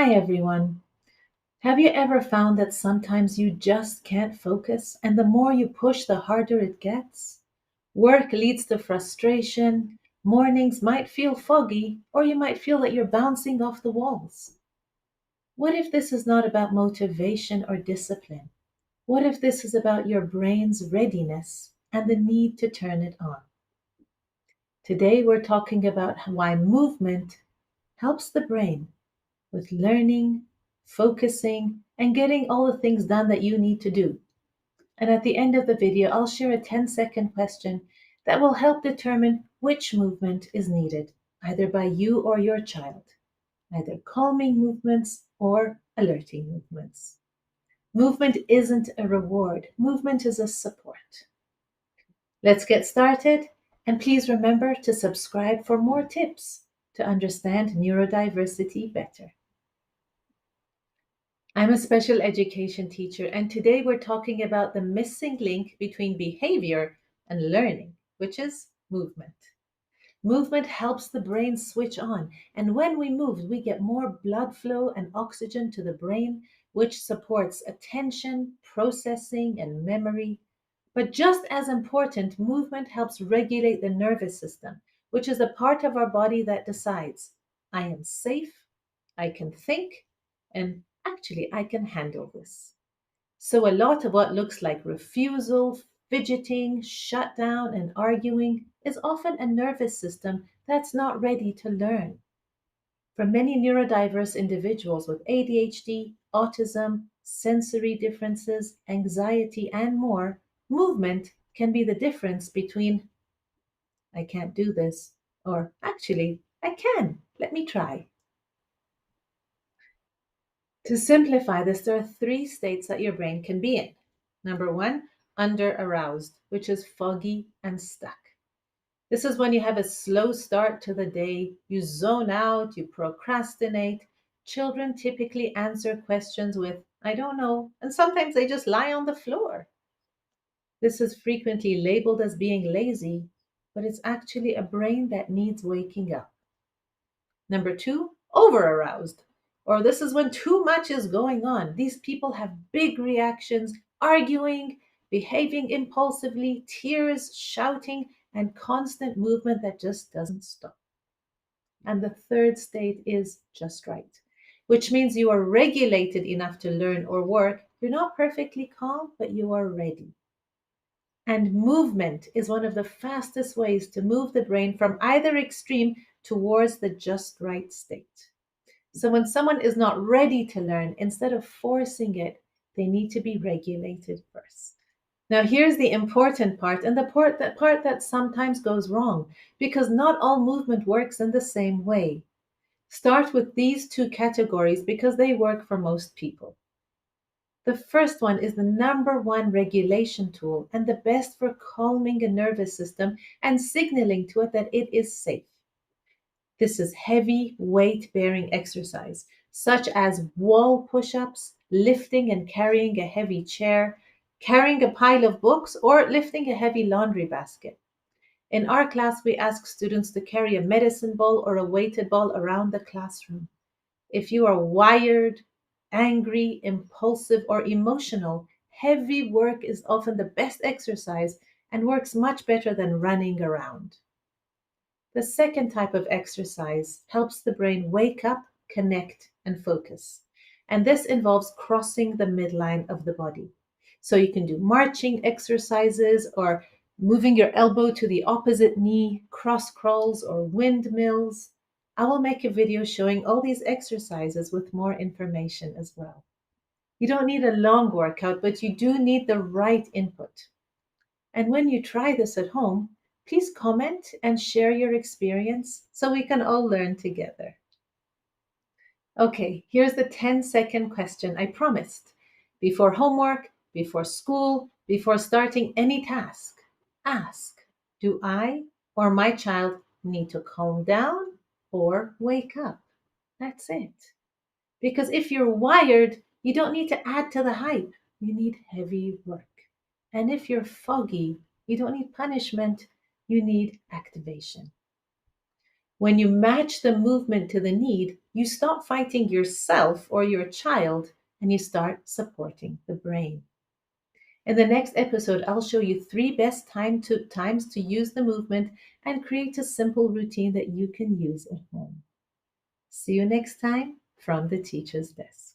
Hi, everyone. Have you ever found that sometimes you just can't focus, and the more you push, the harder it gets? Work leads to frustration, mornings might feel foggy, or you might feel that you're bouncing off the walls. What if this is not about motivation or discipline? What if this is about your brain's readiness and the need to turn it on? Today, we're talking about why movement helps the brain with learning, focusing, and getting all the things done that you need to do. And at the end of the video, I'll share a 10-second question that will help determine which movement is needed, either by you or your child, either calming movements or alerting movements. Movement isn't a reward, movement is a support. Let's get started, and please remember to subscribe for more tips to understand neurodiversity better. I'm a special education teacher, and today we're talking about the missing link between behavior and learning, which is movement. Movement helps the brain switch on, and when we move, we get more blood flow and oxygen to the brain, which supports attention, processing, and memory. But just as important, movement helps regulate the nervous system, which is the part of our body that decides, I am safe, I can think, and actually I can handle this. So a lot of what looks like refusal, fidgeting, shutdown, and arguing is often a nervous system that's not ready to learn. For many neurodiverse individuals with ADHD, autism, sensory differences, anxiety, and more, movement can be the difference between I can't do this or actually I can. Let me try. To simplify this, there are three states that your brain can be in. Number one, under aroused, which is foggy and stuck. This is when you have a slow start to the day, you zone out, you procrastinate. Children typically answer questions with, I don't know, and sometimes they just lie on the floor. This is frequently labeled as being lazy, but it's actually a brain that needs waking up. Number two, over aroused. Or this is when too much is going on. These people have big reactions, arguing, behaving impulsively, tears, shouting, and constant movement that just doesn't stop. And the third state is just right, which means you are regulated enough to learn or work. You're not perfectly calm, but you are ready. And movement is one of the fastest ways to move the brain from either extreme towards the just right state. So when someone is not ready to learn, instead of forcing it, they need to be regulated first. Now, here's the important part, and the part that sometimes goes wrong, because not all movement works in the same way. Start with these two categories because they work for most people. The first one is the number one regulation tool and the best for calming a nervous system and signaling to it that it is safe. This is heavy weight bearing exercise, such as wall push ups, lifting and carrying a heavy chair, carrying a pile of books, or lifting a heavy laundry basket. In our class, we ask students to carry a medicine ball or a weighted ball around the classroom. If you are wired, angry, impulsive, or emotional, heavy work is often the best exercise and works much better than running around. The second type of exercise helps the brain wake up, connect, and focus. And this involves crossing the midline of the body. So you can do marching exercises or moving your elbow to the opposite knee, cross crawls, or windmills. I will make a video showing all these exercises with more information as well. You don't need a long workout, but you do need the right input. And when you try this at home, please comment and share your experience so we can all learn together. Okay, here's the 10-second question I promised. Before homework, before school, before starting any task, ask, do I or my child need to calm down or wake up? That's it. Because if you're wired, you don't need to add to the hype. You need heavy work. And if you're foggy, you don't need punishment. You need activation. When you match the movement to the need, you stop fighting yourself or your child and you start supporting the brain. In the next episode, I'll show you three best times to use the movement and create a simple routine that you can use at home. See you next time from the Teacher's Desk.